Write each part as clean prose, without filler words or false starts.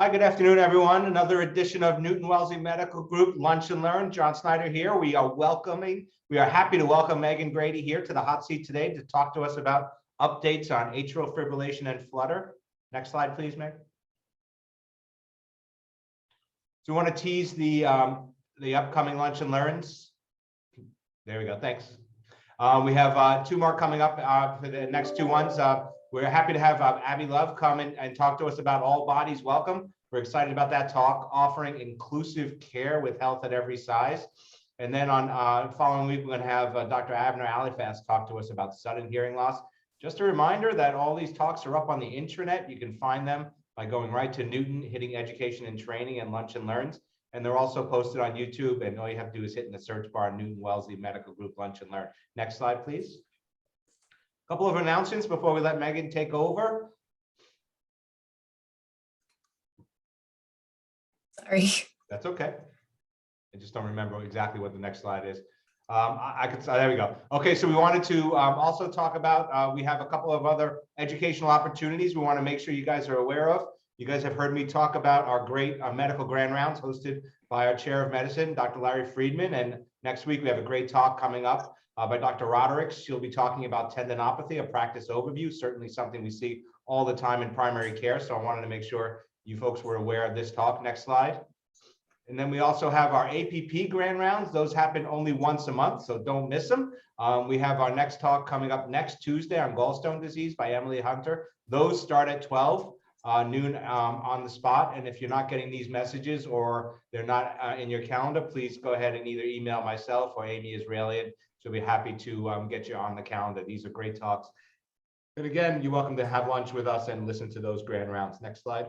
Hi, good afternoon, everyone. Another edition of Newton-Wellesley Medical Group Lunch and Learn. John Snyder here. We are happy to welcome Megan Grady here to the hot seat today to talk to us about updates on atrial fibrillation and flutter. Next slide, please, Meg. So we want to tease the upcoming Lunch and Learns. There we go. Thanks. We have two more coming up for the next two ones. We're happy to have Abby Love come in and talk to us about All Bodies Welcome. We're excited about that talk, offering inclusive care with health at every size. And then on following week, we're going to have Dr. Abner Alifas talk to us about sudden hearing loss. Just a reminder that all these talks are up on the intranet. You can find them by going right to Newton, hitting Education and Training and Lunch and Learns. And they're also posted on YouTube. And all you have to do is hit in the search bar, Newton-Wellesley Medical Group Lunch and Learn. Next slide, please. A couple of announcements before we let Megan take over. Sorry. That's okay. I just don't remember exactly what the next slide is. There we go. Okay, so we wanted to also talk about, we have a couple of other educational opportunities we want to make sure you guys are aware of. You guys have heard me talk about our great medical grand rounds hosted by our chair of medicine, Dr. Larry Friedman. And next week, we have a great talk coming up by Dr. Roderick. She'll be talking about tendinopathy, a practice overview, certainly something we see all the time in primary care. So I wanted to make sure you folks were aware of this talk. Next slide. And then we also have our APP grand rounds. Those happen only once a month, so don't miss them. We have our next talk coming up next Tuesday on gallstone disease by Emily Hunter. Those start at 12 noon on the spot. And if you're not getting these messages or they're not in your calendar, please go ahead and either email myself or Amy Israelian. She'll be happy to get you on the calendar. These are great talks. And again, you're welcome to have lunch with us and listen to those grand rounds. Next slide.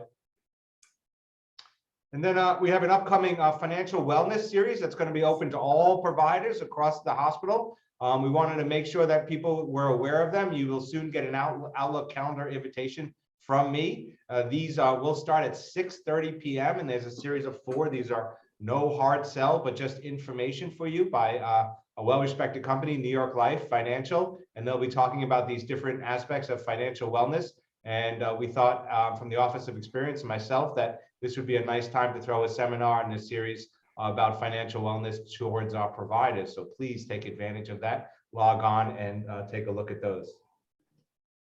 And then we have an upcoming financial wellness series that's going to be open to all providers across the hospital. We wanted to make sure that people were aware of them. You will soon get an Outlook calendar invitation from me. These will start at 6:30 p.m. and there's a series of 4. These are no hard sell, but just information for you by a well-respected company, New York Life Financial, and they'll be talking about these different aspects of financial wellness. And we thought from the Office of Experience and myself that this would be a nice time to throw a seminar in this series about financial wellness towards our providers. So please take advantage of that. Log on and take a look at those.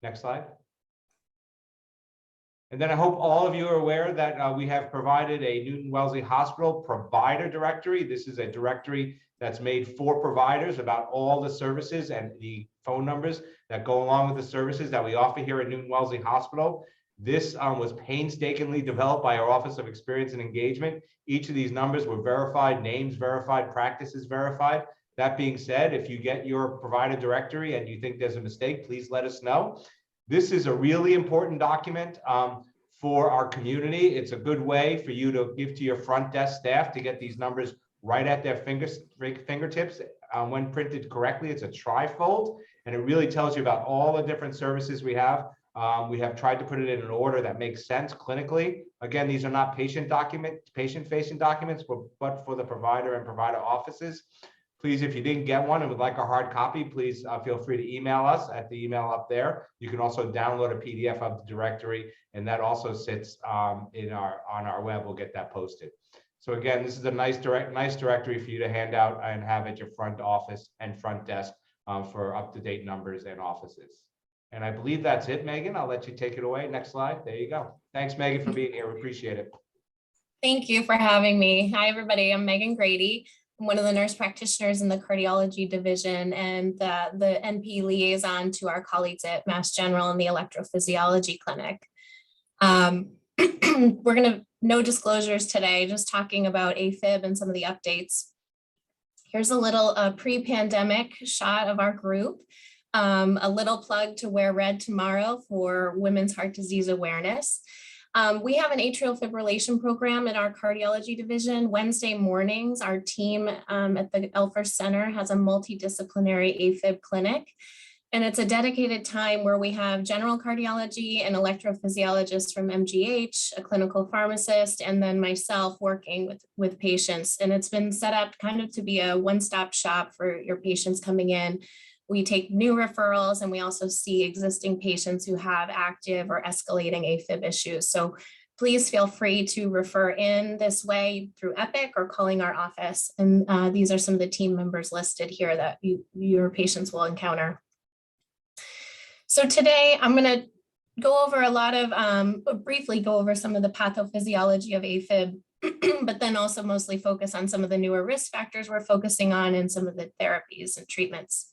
Next slide. And then I hope all of you are aware that we have provided a Newton-Wellesley Hospital provider directory. This is a directory that's made for providers about all the services and the phone numbers that go along with the services that we offer here at Newton-Wellesley Hospital. This was painstakingly developed by our Office of Experience and Engagement. Each of these numbers were verified, names verified, practices verified. That being said, if you get your provider directory and you think there's a mistake, please let us know. This is a really important document for our community. It's a good way for you to give to your front desk staff to get these numbers right at their fingertips. When printed correctly, it's a trifold, and it really tells you about all the different services we have. We have tried to put it in an order that makes sense clinically. Again, these are not patient-facing documents, but for the provider and provider offices. Please, if you didn't get one and would like a hard copy, please feel free to email us at the email up there. You can also download a PDF of the directory, and that also sits on our web. We'll get that posted. So again, this is a nice directory for you to hand out and have at your front office and front desk for up-to-date numbers and offices. And I believe that's it, Megan. I'll let you take it away. Next slide. There you go. Thanks, Megan, for being here. We appreciate it. Thank you for having me. Hi, everybody. I'm Megan Grady. I'm one of the nurse practitioners in the cardiology division and the NP liaison to our colleagues at Mass General in the electrophysiology clinic. We're going to no disclosures today, just talking about Afib and some of the updates. Here's a little pre-pandemic shot of our group. A little plug to wear red tomorrow for Women's Heart Disease Awareness. We have an atrial fibrillation program at our cardiology division. Wednesday mornings, our team at the Elfers Center has a multidisciplinary Afib clinic. And it's a dedicated time where we have general cardiology and electrophysiologists from MGH, a clinical pharmacist, and then myself working with patients. And it's been set up kind of to be a one-stop shop for your patients coming in. We take new referrals, and we also see existing patients who have active or escalating Afib issues. So please feel free to refer in this way through Epic or calling our office. And these are some of the team members listed here that your patients will encounter. So today I'm going to go over briefly go over some of the pathophysiology of AFib, but then also mostly focus on some of the newer risk factors we're focusing on and some of the therapies and treatments.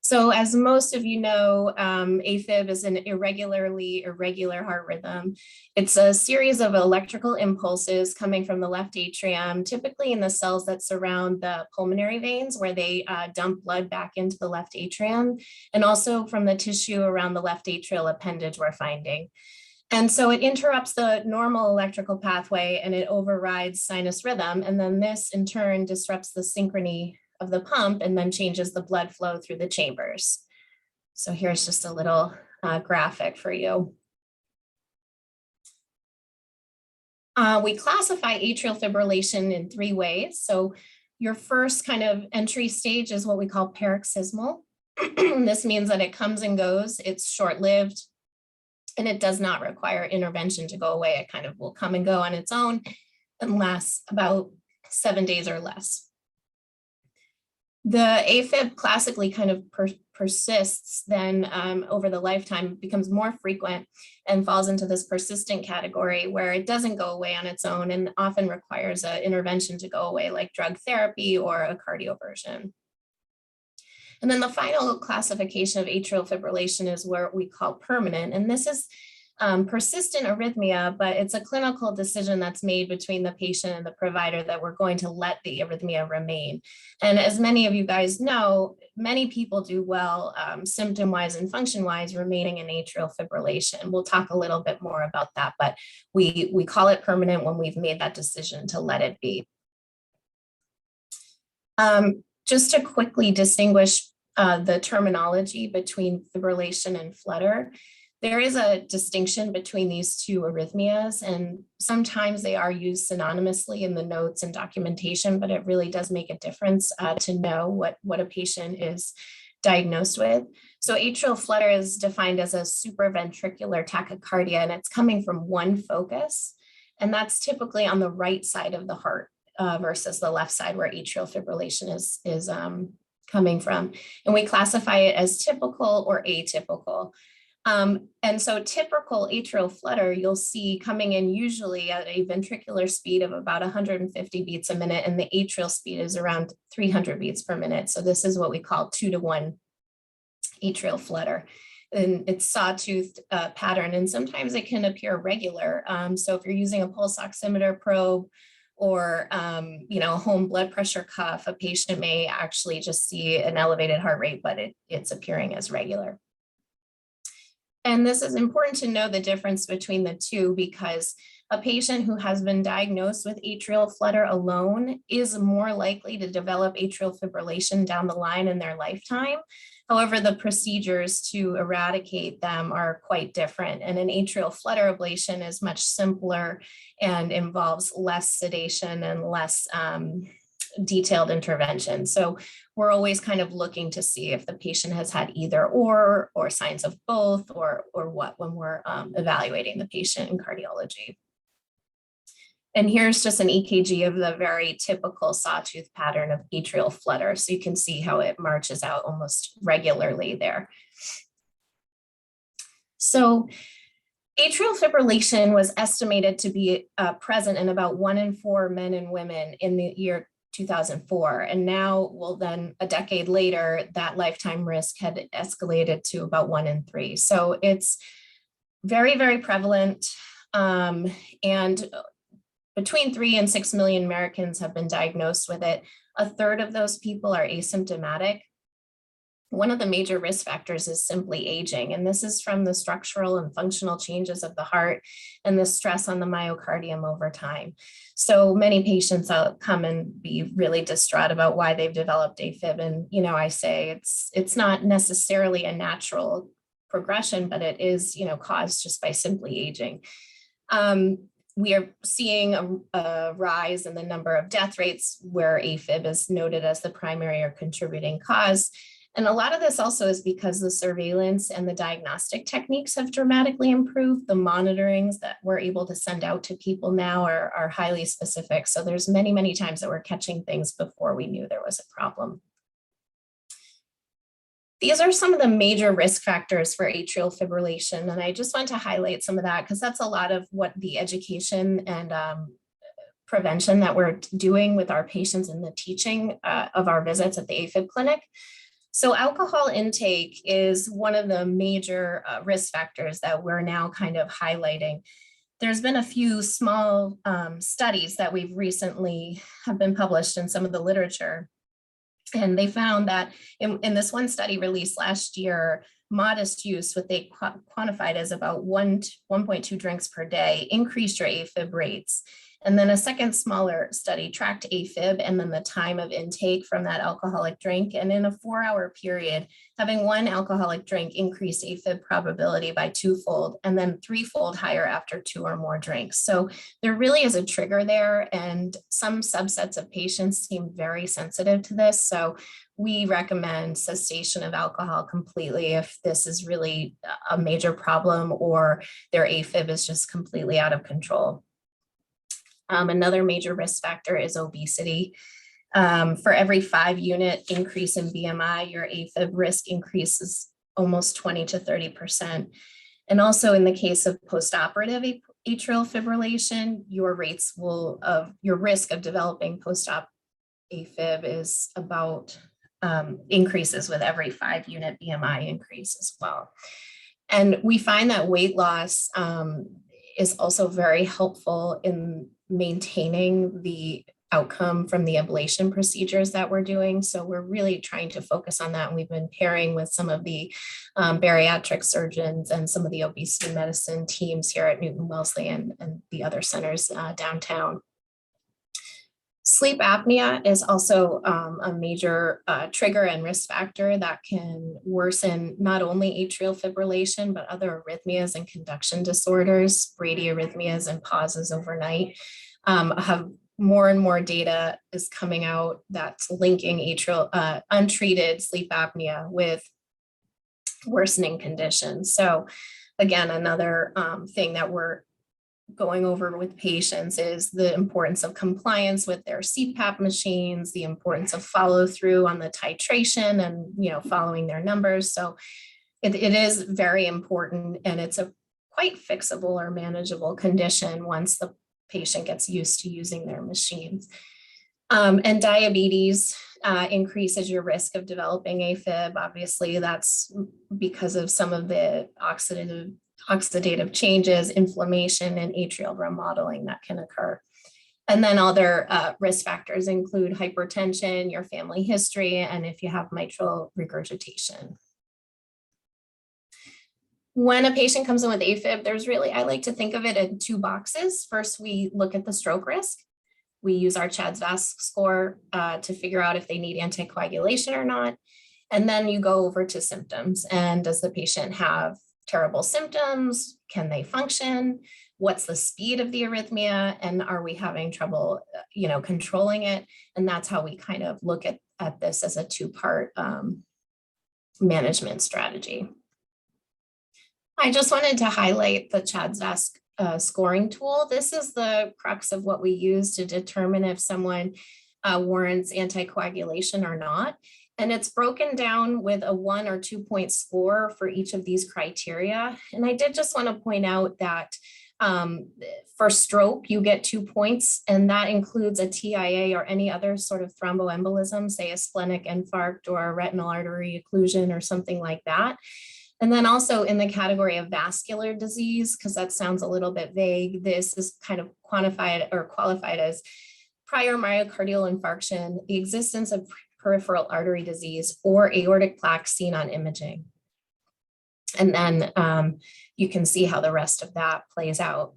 So as most of you know, AFib is an irregular heart rhythm. It's a series of electrical impulses coming from the left atrium, typically in the cells that surround the pulmonary veins where they dump blood back into the left atrium, and also from the tissue around the left atrial appendage we're finding. And so it interrupts the normal electrical pathway and it overrides sinus rhythm. And then this in turn disrupts the synchrony of the pump and then changes the blood flow through the chambers. So here's just a little graphic for you. We classify atrial fibrillation in 3 ways. So your first kind of entry stage is what we call paroxysmal. This means that it comes and goes, it's short-lived, and it does not require intervention to go away. It kind of will come and go on its own and lasts about 7 days or less. The AFib classically kind of persists then over the lifetime, becomes more frequent and falls into this persistent category where it doesn't go away on its own and often requires an intervention to go away, like drug therapy or a cardioversion. And then the final classification of atrial fibrillation is what we call permanent. And this is persistent arrhythmia, but it's a clinical decision that's made between the patient and the provider that we're going to let the arrhythmia remain. And as many of you guys know, many people do well symptom-wise and function-wise remaining in atrial fibrillation. We'll talk a little bit more about that, but we call it permanent when we've made that decision to let it be. Just to quickly distinguish the terminology between fibrillation and flutter, there is a distinction between these 2 arrhythmias, and sometimes they are used synonymously in the notes and documentation, but it really does make a difference to know what a patient is diagnosed with. So atrial flutter is defined as a supraventricular tachycardia, and it's coming from one focus, and that's typically on the right side of the heart versus the left side where atrial fibrillation is coming from. And we classify it as typical or atypical. And so typical atrial flutter, you'll see coming in usually at a ventricular speed of about 150 beats a minute, and the atrial speed is around 300 beats per minute. So this is what we call 2-to-1 atrial flutter. And it's sawtooth pattern, and sometimes it can appear regular. So if you're using a pulse oximeter probe or a home blood pressure cuff, a patient may actually just see an elevated heart rate, but it's appearing as regular. And this is important to know the difference between the 2 because a patient who has been diagnosed with atrial flutter alone is more likely to develop atrial fibrillation down the line in their lifetime. However, the procedures to eradicate them are quite different. And an atrial flutter ablation is much simpler and involves less sedation and less detailed intervention. So we're always kind of looking to see if the patient has had either or signs of both or what when we're evaluating the patient in cardiology. And here's just an EKG of the very typical sawtooth pattern of atrial flutter. So you can see how it marches out almost regularly there. So atrial fibrillation was estimated to be present in about 1 in 4 men and women in the year 2004. And now, well, then a decade later, that lifetime risk had escalated to about 1 in 3. So it's very, very prevalent. And between 3 and 6 million Americans have been diagnosed with it. A third of those people are asymptomatic. One of the major risk factors is simply aging, and this is from the structural and functional changes of the heart and the stress on the myocardium over time. So many patients come and be really distraught about why they've developed AFib, and I say it's not necessarily a natural progression, but it is caused just by simply aging. We are seeing a rise in the number of death rates where AFib is noted as the primary or contributing cause. And a lot of this also is because the surveillance and the diagnostic techniques have dramatically improved. The monitorings that we're able to send out to people now are highly specific. So there's many, many times that we're catching things before we knew there was a problem. These are some of the major risk factors for atrial fibrillation. And I just want to highlight some of that because that's a lot of what the education and prevention that we're doing with our patients in the teaching of our visits at the Afib clinic. So alcohol intake is one of the major risk factors that we're now kind of highlighting. There's been a few small studies that we've recently have been published in some of the literature. And they found that in this one study released last year, modest use, what they quantified as about 1.2 drinks per day, increased your AFib rates. And then a second smaller study tracked AFib and then the time of intake from that alcoholic drink. And in a 4-hour period, having one alcoholic drink increased AFib probability by 2-fold and then 3-fold higher after 2 or more drinks. So there really is a trigger there, and some subsets of patients seem very sensitive to this. So we recommend cessation of alcohol completely if this is really a major problem or their AFib is just completely out of control. Another major risk factor is obesity. For every 5-unit increase in BMI, your AFib risk increases almost 20 to 30%. And also in the case of postoperative atrial fibrillation, your risk of developing post-op AFib is about increases with every 5-unit BMI increase as well. And we find that weight loss is also very helpful in maintaining the outcome from the ablation procedures that we're doing. So we're really trying to focus on that. And we've been pairing with some of the bariatric surgeons and some of the obesity medicine teams here at Newton-Wellesley and the other centers downtown. Sleep apnea is also a major trigger and risk factor that can worsen not only atrial fibrillation, but other arrhythmias and conduction disorders, bradyarrhythmias and pauses overnight. Have more and more data is coming out that's linking untreated sleep apnea with worsening conditions. So again, another thing that we're going over with patients is the importance of compliance with their CPAP machines, the importance of follow through on the titration and following their numbers. So it is very important, and it's a quite fixable or manageable condition once the patient gets used to using their machines. And diabetes increases your risk of developing AFib. Obviously, that's because of some of the oxidative changes, inflammation, and atrial remodeling that can occur. And then other risk factors include hypertension, your family history, and if you have mitral regurgitation. When a patient comes in with AFib, I like to think of it in 2 boxes. First, we look at the stroke risk. We use our CHA2DS2-VASc score to figure out if they need anticoagulation or not. And then you go over to symptoms. And does the patient have terrible symptoms? Can they function? What's the speed of the arrhythmia? And are we having trouble, controlling it? And that's how we kind of look at this as a 2-part management strategy. I just wanted to highlight the CHA2DS2-VASc scoring tool. This is the crux of what we use to determine if someone warrants anticoagulation or not. And it's broken down with a 1 or 2 point score for each of these criteria. And I did just want to point out that for stroke, you get 2 points, and that includes a TIA or any other sort of thromboembolism, say a splenic infarct or a retinal artery occlusion or something like that. And then also in the category of vascular disease, because that sounds a little bit vague, this is kind of quantified or qualified as prior myocardial infarction, the existence of peripheral artery disease, or aortic plaque seen on imaging. And then you can see how the rest of that plays out.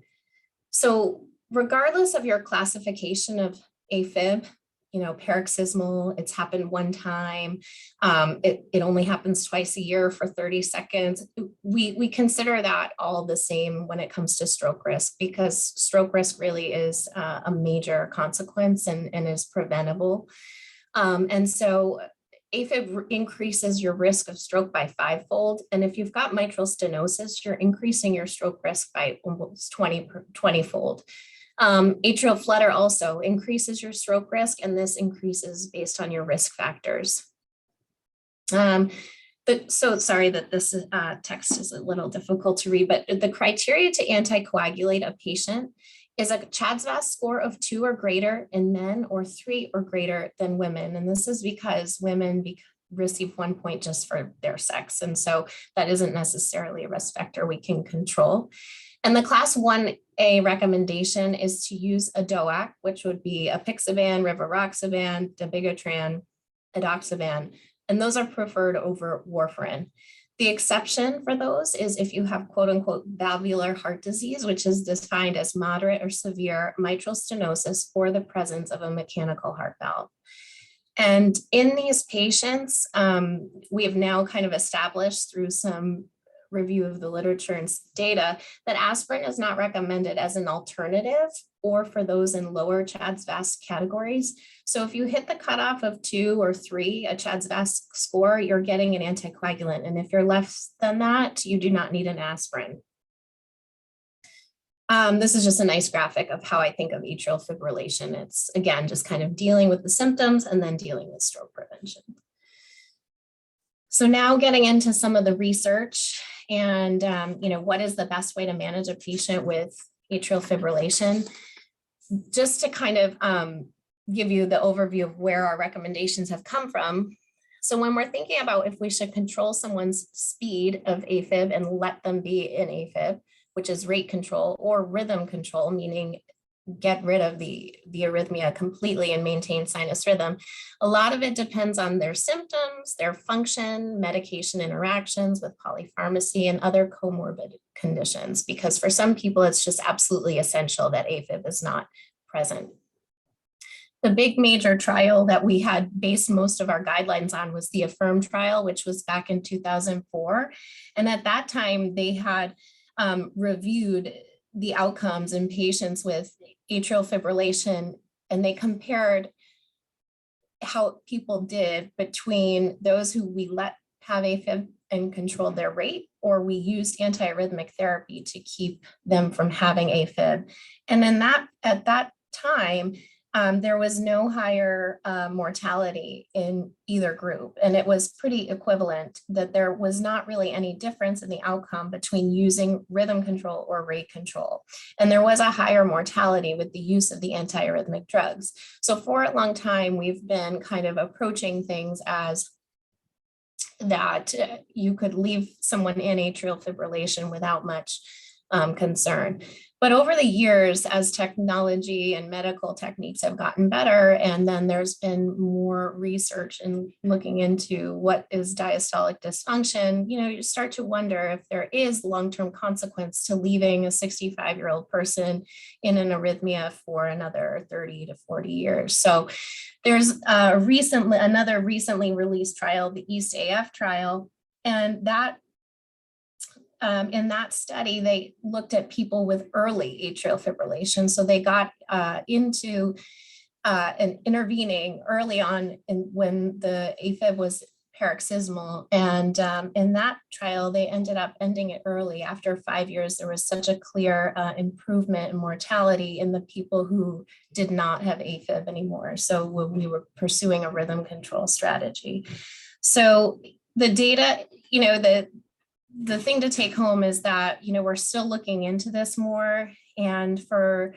So regardless of your classification of AFib, paroxysmal, it's happened one time, it only happens twice a year for 30 seconds. We consider that all the same when it comes to stroke risk, because stroke risk really is a major consequence and is preventable. And so AFib increases your risk of stroke by 5-fold. And if you've got mitral stenosis, you're increasing your stroke risk by almost 20-fold. Atrial flutter also increases your stroke risk, and this increases based on your risk factors. But so sorry that this text is a little difficult to read, but the criteria to anticoagulate a patient is a CHA2DS2-VASc score of 2 or greater in men or 3 or greater than women. And this is because women receive 1 point just for their sex. And so that isn't necessarily a risk factor we can control. And the class 1A recommendation is to use a DOAC, which would be apixaban, rivaroxaban, dabigatran, edoxaban, and those are preferred over warfarin. The exception for those is if you have quote unquote valvular heart disease, which is defined as moderate or severe mitral stenosis or the presence of a mechanical heart valve. And in these patients, we have now kind of established through some review of the literature and data that aspirin is not recommended as an alternative or for those in lower CHA2DS2-VASc categories. So if you hit the cutoff of 2 or 3, a CHA2DS2-VASc score, you're getting an anticoagulant. And if you're less than that, you do not need an aspirin. This is just a nice graphic of how I think of atrial fibrillation. It's, again, just kind of dealing with the symptoms and then dealing with stroke prevention. So now getting into some of the research and, what is the best way to manage a patient with atrial fibrillation? Just to kind of give you the overview of where our recommendations have come from. So when we're thinking about if we should control someone's speed of AFib and let them be in AFib, which is rate control, or rhythm control, meaning get rid of the arrhythmia completely and maintain sinus rhythm. A lot of it depends on their symptoms, their function, medication interactions with polypharmacy and other comorbid conditions, because for some people, it's just absolutely essential that AFib is not present. The big major trial that we had based most of our guidelines on was the Affirm trial, which was back in 2004. And at that time, they had reviewed the outcomes in patients with atrial fibrillation, and they compared how people did between those who we let have AFib and controlled their rate, or we used antiarrhythmic therapy to keep them from having AFib. And then at that time, there was no higher mortality in either group. And it was pretty equivalent that there was not really any difference in the outcome between using rhythm control or rate control. And there was a higher mortality with the use of the antiarrhythmic drugs. So for a long time, we've been kind of approaching things as that you could leave someone in atrial fibrillation without much concern. But over the years, as technology and medical techniques have gotten better, and then there's been more research in looking into what is diastolic dysfunction, you start to wonder if there is long-term consequence to leaving a 65-year-old person in an arrhythmia for another 30 to 40 years. So there's another recently released trial, the East AF trial, and that in that study, they looked at people with early atrial fibrillation. So they got into and intervening early on when the AFib was paroxysmal. And in that trial, they ended up ending it early. After 5 years, there was such a clear improvement in mortality in the people who did not have AFib anymore. So we were pursuing a rhythm control strategy. So the data, the thing to take home is that, we're still looking into this more, and for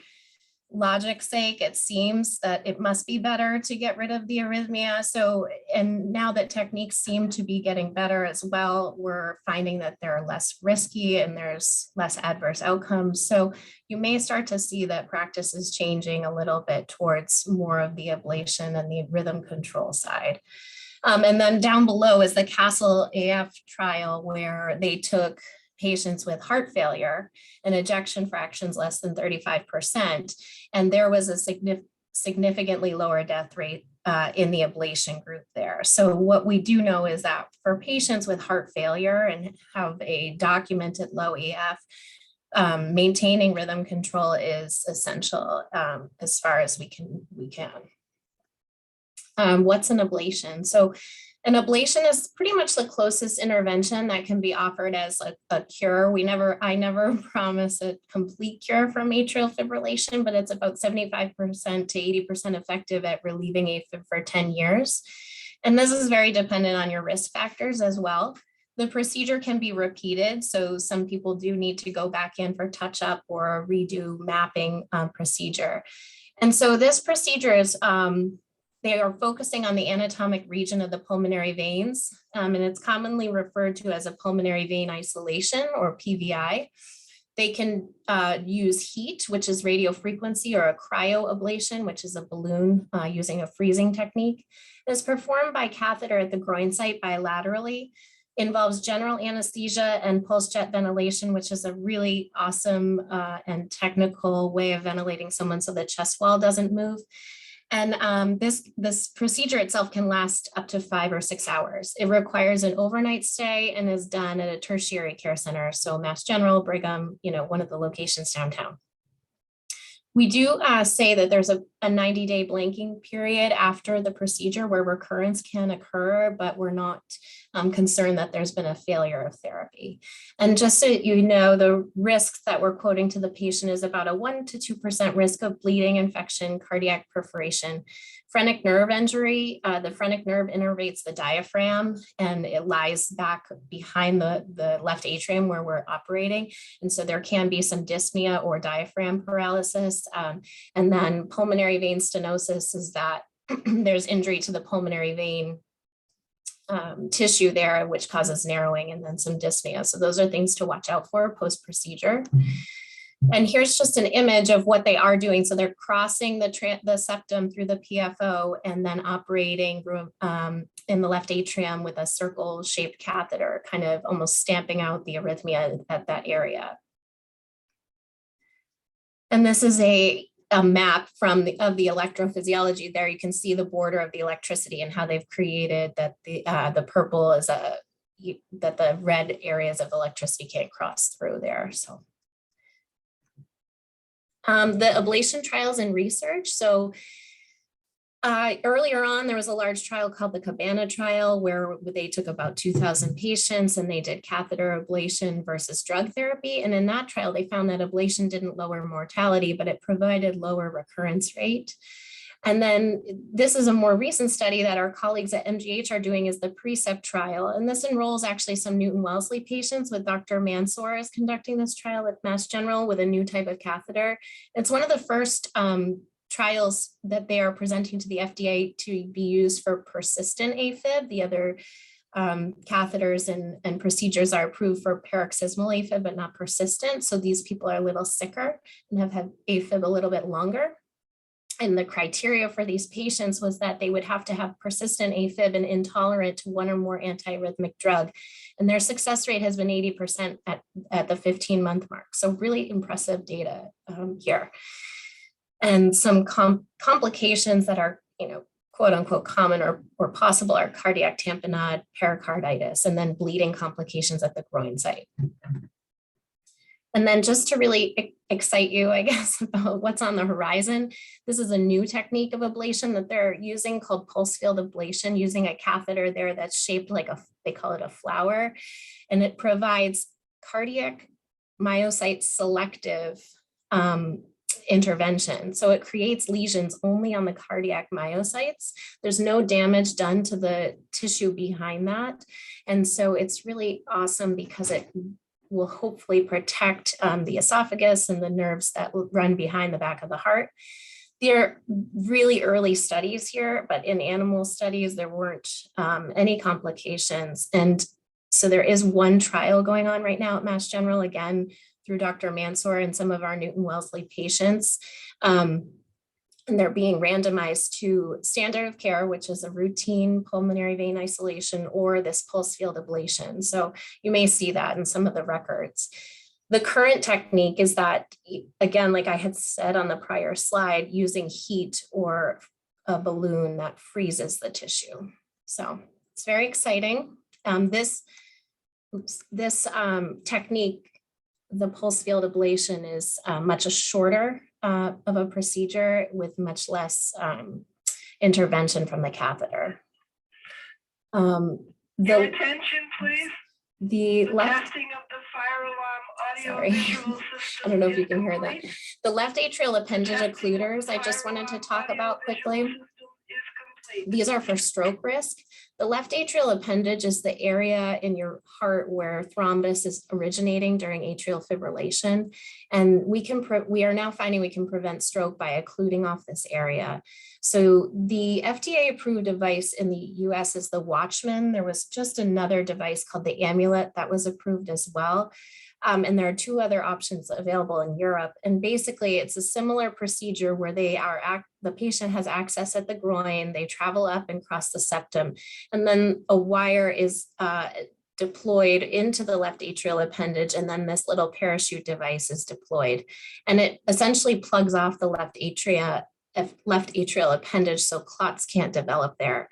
logic's sake, it seems that it must be better to get rid of the arrhythmia. So, and now that techniques seem to be getting better as well, we're finding that they're less risky and there's less adverse outcomes. So you may start to see that practice is changing a little bit towards more of the ablation and the rhythm control side. And then down below is the Castle AF trial, where they took patients with heart failure and ejection fractions less than 35%. And there was a significantly lower death rate in the ablation group there. So what we do know is that for patients with heart failure and have a documented low AF, maintaining rhythm control is essential as far as we can. What's an ablation? So An ablation is pretty much the closest intervention that can be offered as a cure. I never promise a complete cure from atrial fibrillation, but it's about 75% to 80% effective at relieving AFib for 10 years. And this is very dependent on your risk factors as well. The procedure can be repeated, so some people do need to go back in for touch-up or a redo mapping procedure. And so this procedure is, they are focusing on the anatomic region of the pulmonary veins, and it's commonly referred to as a pulmonary vein isolation or PVI. They can use heat, which is radiofrequency, or a cryoablation, which is a balloon using a freezing technique. It's performed by catheter at the groin site bilaterally. Involves general anesthesia and pulse jet ventilation, which is a really awesome and technical way of ventilating someone so the chest wall doesn't move. And this procedure itself can last up to 5 or 6 hours. It requires an overnight stay and is done at a tertiary care center. So Mass General, Brigham, one of the locations downtown. We do say that there's a 90-day blanking period after the procedure where recurrence can occur, but we're not concerned that there's been a failure of therapy. And just so you know, the risks that we're quoting to the patient is about a 1 to 2% risk of bleeding, infection, cardiac perforation, phrenic nerve injury. The phrenic nerve innervates the diaphragm and it lies back behind the left atrium where we're operating. And so there can be some dyspnea or diaphragm paralysis. And then pulmonary vein stenosis is that there's injury to the pulmonary vein tissue there, which causes narrowing and then some dyspnea. So those are things to watch out for post-procedure. And here's just an image of what they are doing. So they're crossing the septum through the PFO and then operating in the left atrium with a circle-shaped catheter, kind of almost stamping out the arrhythmia at that area. And this is a map of the electrophysiology. There you can see the border of the electricity and how they've created that the purple is that the red areas of electricity can't cross through there. So the ablation trials and research. So earlier on, there was a large trial called the Cabana trial where they took about 2,000 patients and they did catheter ablation versus drug therapy. And in that trial, they found that ablation didn't lower mortality, but it provided lower recurrence rate. And then this is a more recent study that our colleagues at MGH are doing is the Precept trial. And this enrolls actually some Newton-Wellesley patients with Dr. Mansour is conducting this trial at Mass General with a new type of catheter. It's one of the first trials that they are presenting to the FDA to be used for persistent AFib. The other catheters and procedures are approved for paroxysmal AFib, but not persistent. So these people are a little sicker and have had AFib a little bit longer. And the criteria for these patients was that they would have to have persistent AFib and intolerant to one or more antiarrhythmic drug. And their success rate has been 80% at the 15-month mark. So really impressive data here. And some complications that are, quote unquote, common or possible are cardiac tamponade, pericarditis, and then bleeding complications at the groin site. And then just to really excite you, I guess, about what's on the horizon, this is a new technique of ablation that they're using called pulse field ablation, using a catheter there that's shaped like they call it a flower, and it provides cardiac myocyte selective intervention. So it creates lesions only on the cardiac myocytes. There's no damage done to the tissue behind that. And so it's really awesome because it will hopefully protect the esophagus and the nerves that run behind the back of the heart. They're really early studies here, but in animal studies, there weren't any complications. And so there is one trial going on right now at Mass General, again, through Dr. Mansour and some of our Newton-Wellesley patients. And they're being randomized to standard of care, which is a routine pulmonary vein isolation or this pulse field ablation. So you may see that in some of the records. The current technique is that, again, like I had said on the prior slide, using heat or a balloon that freezes the tissue. So it's very exciting. This technique, the pulse field ablation, is much shorter of a procedure with much less intervention from the catheter. Your The, attention, please. the The left, testing of the fire alarm audio sorry, visual system I don't know if is you can hear that. complete. The left atrial appendage Testing of the occluders, I fire just wanted to alarm talk audio about visual quickly. system is complete. These are for stroke risk. The left atrial appendage is the area in your heart where thrombus is originating during atrial fibrillation. And we are now finding we can prevent stroke by occluding off this area. So the FDA approved device in the US is the Watchman. There was just another device called the Amulet that was approved as well. And there are two other options available in Europe. And basically it's a similar procedure where the patient has access at the groin, they travel up and cross the septum, and then a wire is deployed into the left atrial appendage, and then this little parachute device is deployed. And it essentially plugs off the left atrial appendage so clots can't develop there.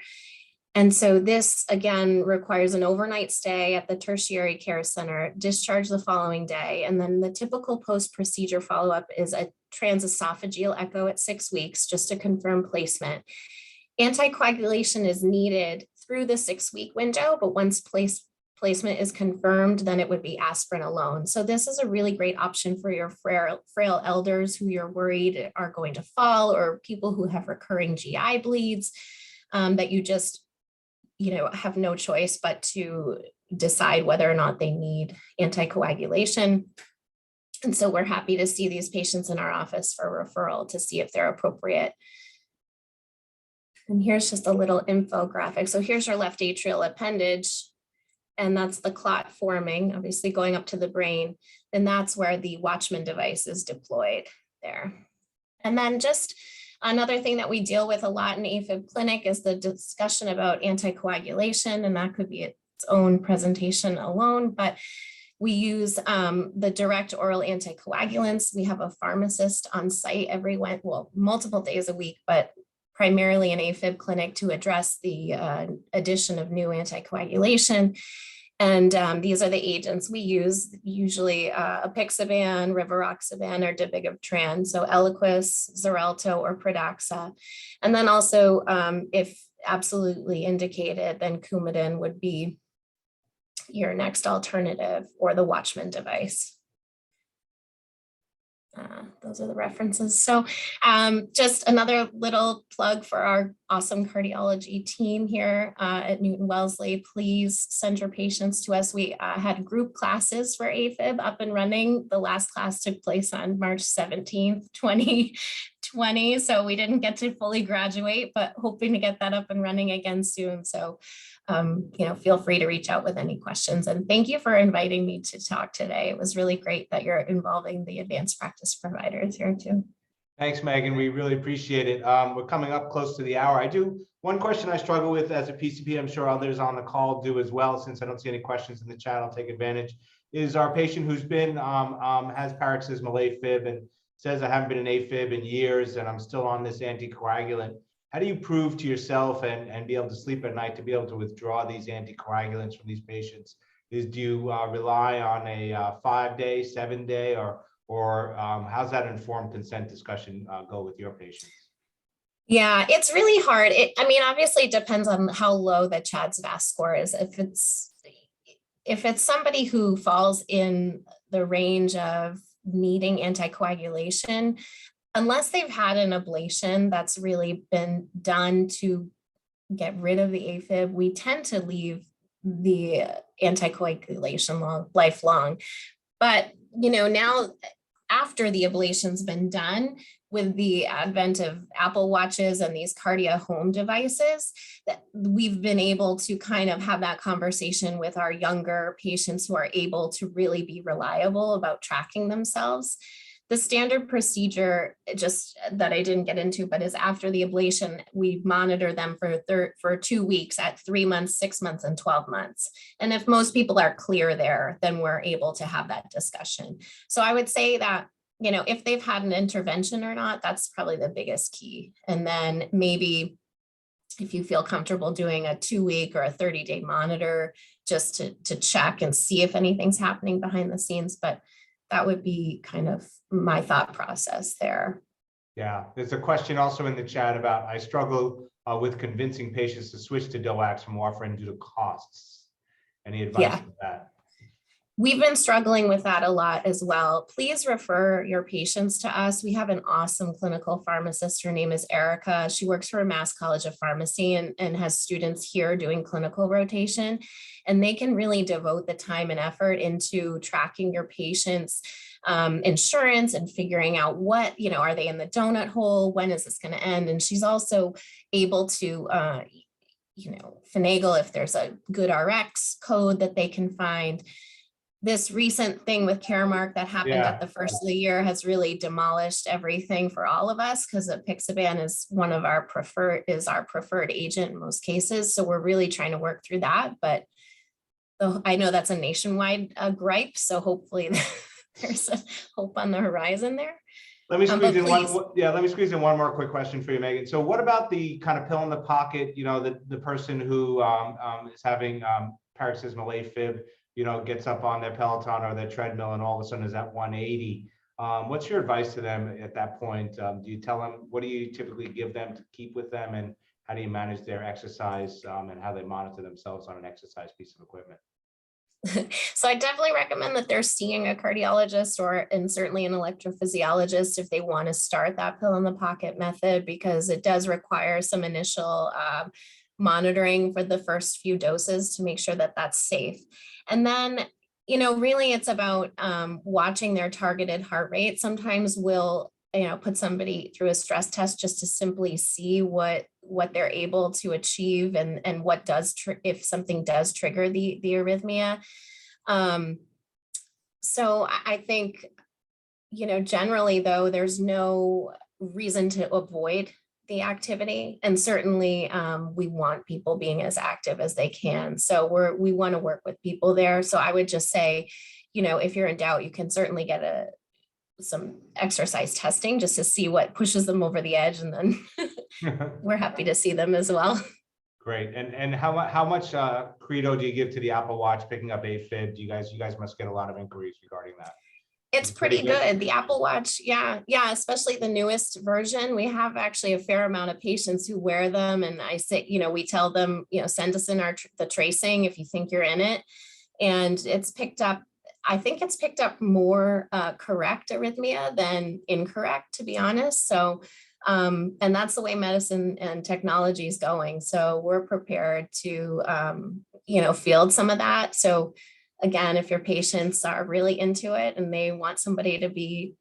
And so this, again, requires an overnight stay at the tertiary care center, discharge the following day. And then the typical post-procedure follow-up is a transesophageal echo at 6 weeks, just to confirm placement. Anticoagulation is needed through the 6-week window, but once placement is confirmed, then it would be aspirin alone. So this is a really great option for your frail elders who you're worried are going to fall, or people who have recurring GI bleeds that you just have no choice but to decide whether or not they need anticoagulation. And so we're happy to see these patients in our office for referral to see if they're appropriate. And here's just a little infographic. So here's your left atrial appendage, and that's the clot forming, obviously going up to the brain. And that's where the Watchman device is deployed there. And then just another thing that we deal with a lot in AFib clinic is the discussion about anticoagulation, and that could be its own presentation alone, but we use the direct oral anticoagulants. We have a pharmacist on site multiple days a week, but primarily in AFib clinic to address the addition of new anticoagulation. And these are the agents we use, usually apixaban, rivaroxaban, or dabigatran, so Eliquis, Xarelto, or Pradaxa. And then also, if absolutely indicated, then Coumadin would be your next alternative, or the Watchman device. Those are the references. So just another little plug for our awesome cardiology team here at Newton-Wellesley. Please send your patients to us. We had group classes for AFib up and running. The last class took place on March 17th, 2020. So we didn't get to fully graduate, but hoping to get that up and running again soon. So feel free to reach out with any questions. And thank you for inviting me to talk today. It was really great that you're involving the advanced practice providers here too. Thanks, Megan. We really appreciate it. We're coming up close to the hour. One question I struggle with as a PCP, I'm sure others on the call do as well, since I don't see any questions in the chat, I'll take advantage, is our patient who's been, has paroxysmal AFib and says, I haven't been in AFib in years and I'm still on this anticoagulant. How do you prove to yourself and be able to sleep at night to be able to withdraw these anticoagulants from these patients? Do you rely on a 5-day, 7-day, or how's that informed consent discussion go with your patients? Yeah, it's really hard. Obviously it depends on how low the CHA2DS2-VASc score is. If it's somebody who falls in the range of needing anticoagulation, unless they've had an ablation that's really been done to get rid of the AFib, we tend to leave the anticoagulation lifelong. But, now after the ablation's been done, with the advent of Apple Watches and these Cardia home devices, that we've been able to kind of have that conversation with our younger patients who are able to really be reliable about tracking themselves. The standard procedure, just that I didn't get into, but is after the ablation, we monitor them for 2 weeks at 3 months, 6 months, and 12 months. And if most people are clear there, then we're able to have that discussion. So I would say that, if they've had an intervention or not, that's probably the biggest key. And then maybe if you feel comfortable doing a 2-week or a 30-day monitor just to check and see if anything's happening behind the scenes. But that would be kind of my thought process there. Yeah, there's a question also in the chat about, I struggle with convincing patients to switch to DOACs from warfarin due to costs. Any advice Yeah. on that? We've been struggling with that a lot as well. Please refer your patients to us. We have an awesome clinical pharmacist. Her name is Erica. She works for Mass College of Pharmacy and has students here doing clinical rotation. And they can really devote the time and effort into tracking your patients' insurance and figuring out what, are they in the donut hole? When is this going to end? And she's also able to finagle if there's a good RX code that they can find. This recent thing with Caremark that happened at the first of the year has really demolished everything for all of us, because Apixaban is our preferred agent in most cases. So we're really trying to work through that. But I know that's a nationwide gripe. So hopefully there's a hope on the horizon there. Let me squeeze in let me squeeze in one more quick question for you, Megan. So what about the kind of pill in the pocket, the person who is having paroxysmal AFib, gets up on their Peloton or their treadmill and all of a sudden is at 180. What's your advice to them at that point? Do you tell them, what do you typically give them to keep with them, and how do you manage their exercise and how they monitor themselves on an exercise piece of equipment? So I definitely recommend that they're seeing a cardiologist and certainly an electrophysiologist if they want to start that pill in the pocket method, because it does require some initial monitoring for the first few doses to make sure that that's safe. And then, really it's about watching their targeted heart rate. Sometimes we'll, put somebody through a stress test just to simply see what they're able to achieve and what does, if something does trigger the arrhythmia. So I think, generally though, there's no reason to avoid the activity. And certainly we want people being as active as they can. So we want to work with people there. So I would just say, if you're in doubt, you can certainly get some exercise testing just to see what pushes them over the edge. And then we're happy to see them as well. Great. And how much credo do you give to the Apple Watch picking up AFib? You guys must get a lot of inquiries regarding that. It's pretty good. The Apple Watch, yeah, especially the newest version. We have actually a fair amount of patients who wear them, and I say, we tell them, send us in the tracing if you think you're in it, and it's picked up. I think it's picked up more correct arrhythmia than incorrect, to be honest. So, and that's the way medicine and technology is going. So we're prepared to, field some of that. So again, if your patients are really into it and they want somebody to be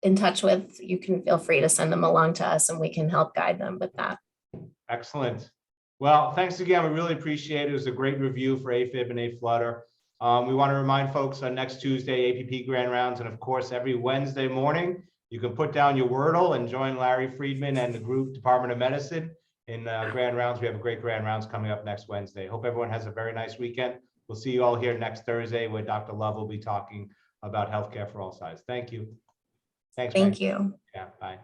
in touch with, you can feel free to send them along to us and we can help guide them with that. Excellent. Well, thanks again. We really appreciate it. It was a great review for AFib and AFlutter. We want to remind folks on next Tuesday, APP Grand Rounds, and of course, every Wednesday morning, you can put down your Wordle and join Larry Friedman and the group Department of Medicine in Grand Rounds. We have a great Grand Rounds coming up next Wednesday. Hope everyone has a very nice weekend. We'll see you all here next Thursday where Dr. Love will be talking about healthcare for all sides. Thank you. Thanks. Thank you. Yeah, bye.